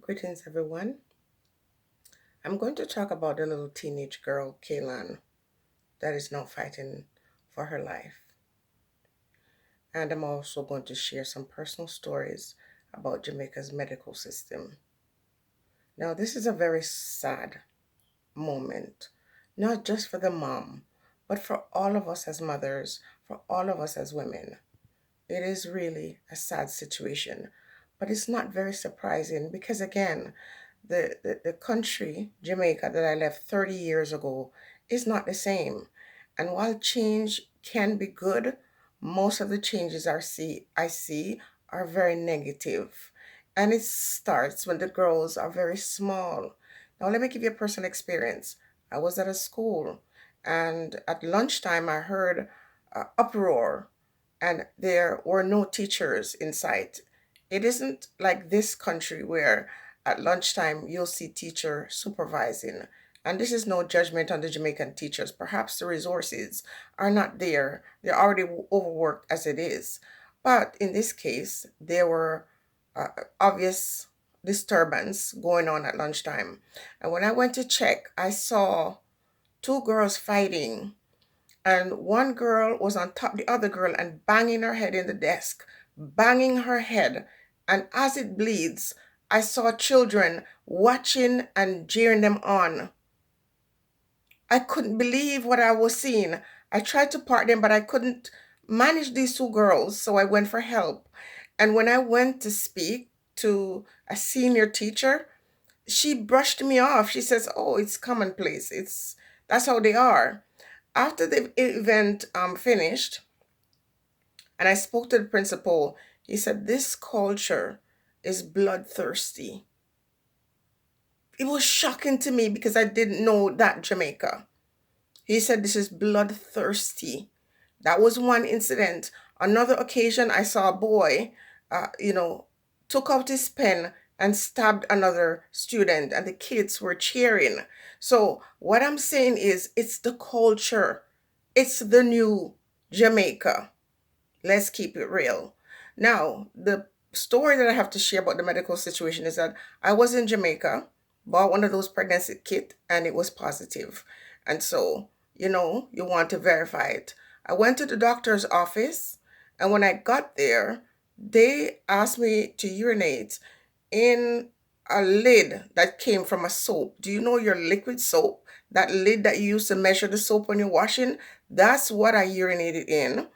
Greetings, everyone. I'm going to talk about the little teenage girl, Kalan, that is now fighting for her life. And I'm also going to share some personal stories about Jamaica's medical system. Now, this is a very sad moment, not just for the mom, but for all of us as mothers, for all of us as women. It is really a sad situation, but it's not very surprising because, again, the country, Jamaica, that I left 30 years ago is not the same. And while change can be good, most of the changes I see are very negative. And it starts when the girls are very small. Now, let me give you a personal experience. I was at a school, and at lunchtime, I heard uproar, and there were no teachers in sight. It isn't like this country where at lunchtime you'll see teacher supervising. And this is no judgment on the Jamaican teachers. Perhaps the resources are not there. They're already overworked as it is. But in this case, there were obvious disturbance going on at lunchtime. And when I went to check, I saw two girls fighting, and one girl was on top of the other girl and banging her head in the desk, banging her head. And as it bleeds, I saw children watching and jeering them on. I couldn't believe what I was seeing. I tried to part them, but I couldn't manage these two girls, so I went for help. And when I went to speak to a senior teacher, she brushed me off. She says, "Oh, it's commonplace. It's That's how they are." After the event finished, and I spoke to the principal, he said, "This culture is bloodthirsty." It was shocking to me because I didn't know that Jamaica. He said, "This is bloodthirsty." That was one incident. Another occasion, I saw a boy, uh, you know, took out his pen and stabbed another student, and the kids were cheering. So, what I'm saying is, it's the culture, it's the new Jamaica. Let's keep it real. Now, the story that I have to share about the medical situation is that I was in Jamaica, bought one of those pregnancy kit, and it was positive. And so, you want to verify it. I went to the doctor's office, and when I got there, they asked me to urinate in a lid that came from a soap. Do you know your liquid soap? That lid that you use to measure the soap when you're washing? That's what I urinated in.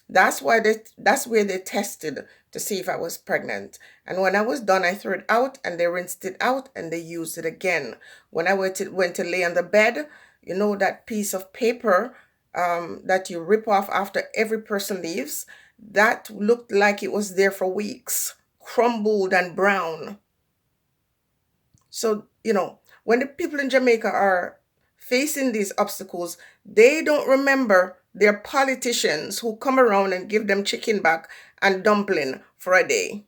That's where they tested to see if I was pregnant. And when I was done, I threw it out and they rinsed it out and they used it again. When I went to lay on the bed, that piece of paper that you rip off after every person leaves, that looked like it was there for weeks, crumbled and brown. So, when the people in Jamaica are facing these obstacles, they don't remember their politicians who come around and give them chicken back and dumpling for a day.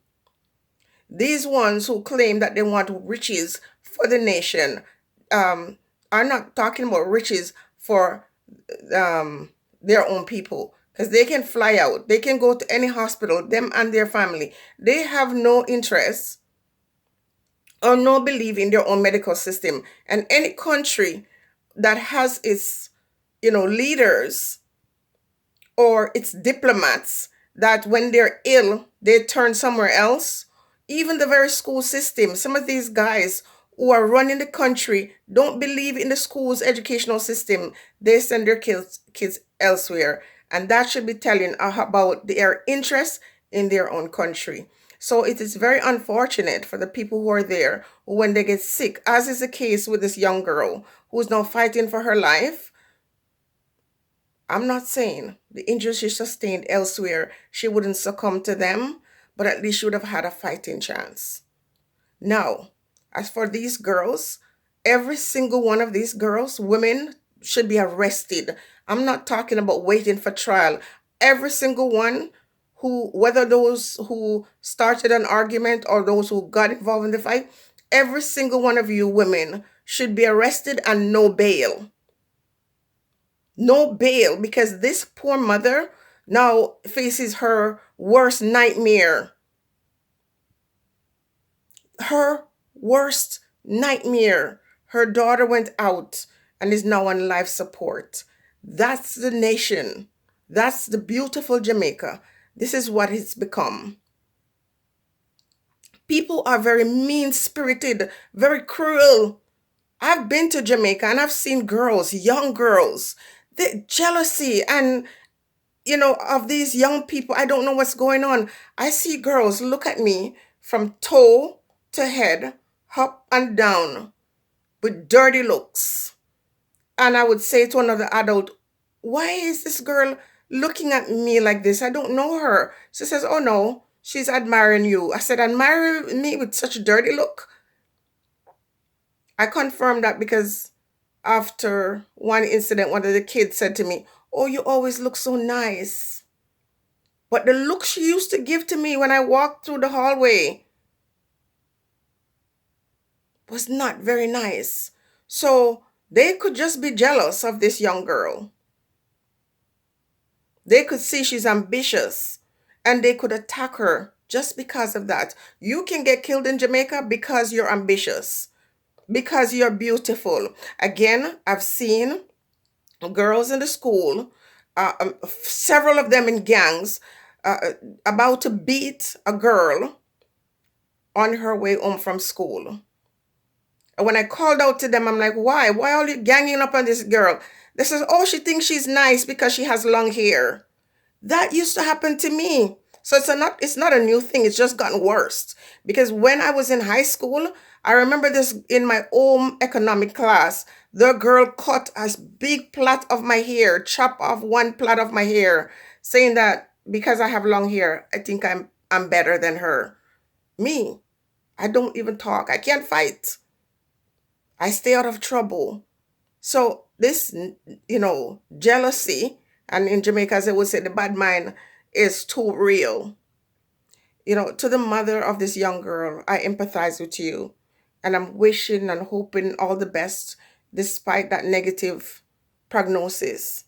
These ones who claim that they want riches for the nation um, are not talking about riches for their own people, because they can fly out, they can go to any hospital, them and their family. They have no interest or no belief in their own medical system. And any country that has its, leaders or its diplomats that when they're ill, they turn somewhere else. Even the very school system, some of these guys who are running the country don't believe in the school's educational system. They send their kids elsewhere. And that should be telling about their interest in their own country. So it is very unfortunate for the people who are there who, when they get sick, as is the case with this young girl who is now fighting for her life. I'm not saying the injuries she sustained elsewhere, she wouldn't succumb to them, but at least she would have had a fighting chance. Now, as for these girls, every single one of these girls, women, should be arrested. I'm not talking about waiting for trial. Every single one who, whether those who started an argument or those who got involved in the fight, every single one of you women should be arrested and no bail. No bail, because this poor mother now faces her worst nightmare. Her worst nightmare. Her daughter went out and is now on life support. That's the nation. That's the beautiful Jamaica. This is what it's become. People are very mean spirited, very cruel. I've been to Jamaica and I've seen girls, young girls, the jealousy and of these young people. I don't know what's going on. I see girls look at me from toe to head, up and down, with dirty looks. And I would say to another adult, why is this girl looking at me like this? I don't know her. She says, oh no, she's admiring you. I said, admire me with such a dirty look? I confirmed that because after one incident, one of the kids said to me, oh, you always look so nice. But the look she used to give to me when I walked through the hallway was not very nice. So they could just be jealous of this young girl. They could see she's ambitious and they could attack her just because of that. You can get killed in Jamaica because you're ambitious, because you're beautiful. Again, I've seen girls in the school, several of them in gangs, uh, about to beat a girl on her way home from school. And when I called out to them, I'm like, why? Why are you ganging up on this girl? They says, oh, she thinks she's nice because she has long hair. That used to happen to me. So it's not a new thing. It's just gotten worse. Because when I was in high school, I remember this in my home economic class. The girl cut a big plait of my hair, chop off one plait of my hair, saying that because I have long hair, I think I'm better than her. Me, I don't even talk. I can't fight. I stay out of trouble. So this, jealousy, and in Jamaica, as they would say, the bad mind is too real. To the mother of this young girl, I empathize with you. And I'm wishing and hoping all the best despite that negative prognosis.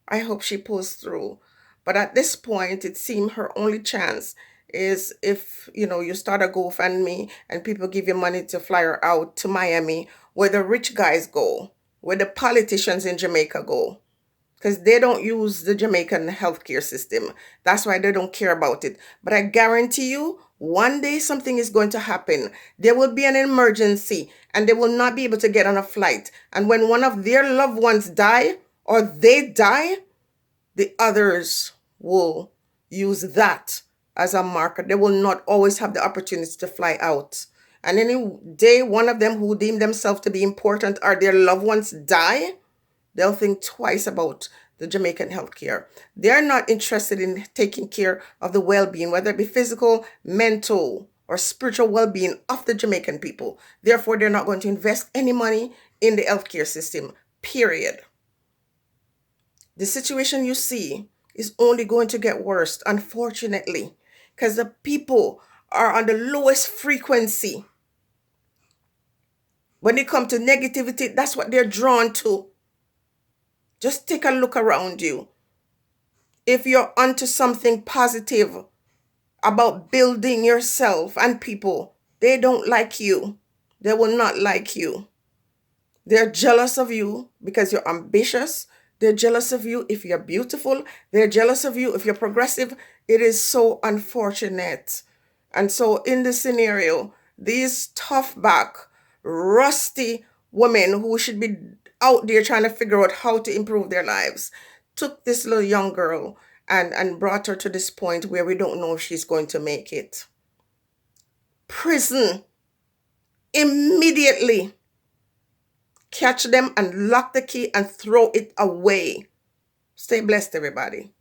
I hope she pulls through. But at this point, it seemed her only chance is if, you start a GoFundMe and people give you money to fly her out to Miami, where the rich guys go, where the politicians in Jamaica go. Because they don't use the Jamaican healthcare system. That's why they don't care about it. But I guarantee you, one day something is going to happen. There will be an emergency and they will not be able to get on a flight. And when one of their loved ones die or they die, the others will use that as a marker. They will not always have the opportunity to fly out. And any day one of them who deem themselves to be important or their loved ones die, they'll think twice about the Jamaican healthcare. They're not interested in taking care of the well-being, whether it be physical, mental, or spiritual well-being of the Jamaican people. Therefore, they're not going to invest any money in the healthcare system, period. The situation you see is only going to get worse, unfortunately, because the people are on the lowest frequency. When it comes to negativity, that's what they're drawn to. Just take a look around you. If you're onto something positive about building yourself and people, they don't like you. They will not like you. They're jealous of you because you're ambitious. They're jealous of you if you're beautiful. They're jealous of you if you're progressive. It is so unfortunate. And so in this scenario, these tough back, rusty women who should be out there trying to figure out how to improve their lives took this little young girl and brought her to this point where we don't know if she's going to make it. Prison. Immediately. Catch them and lock the key and throw it away. Stay blessed, everybody.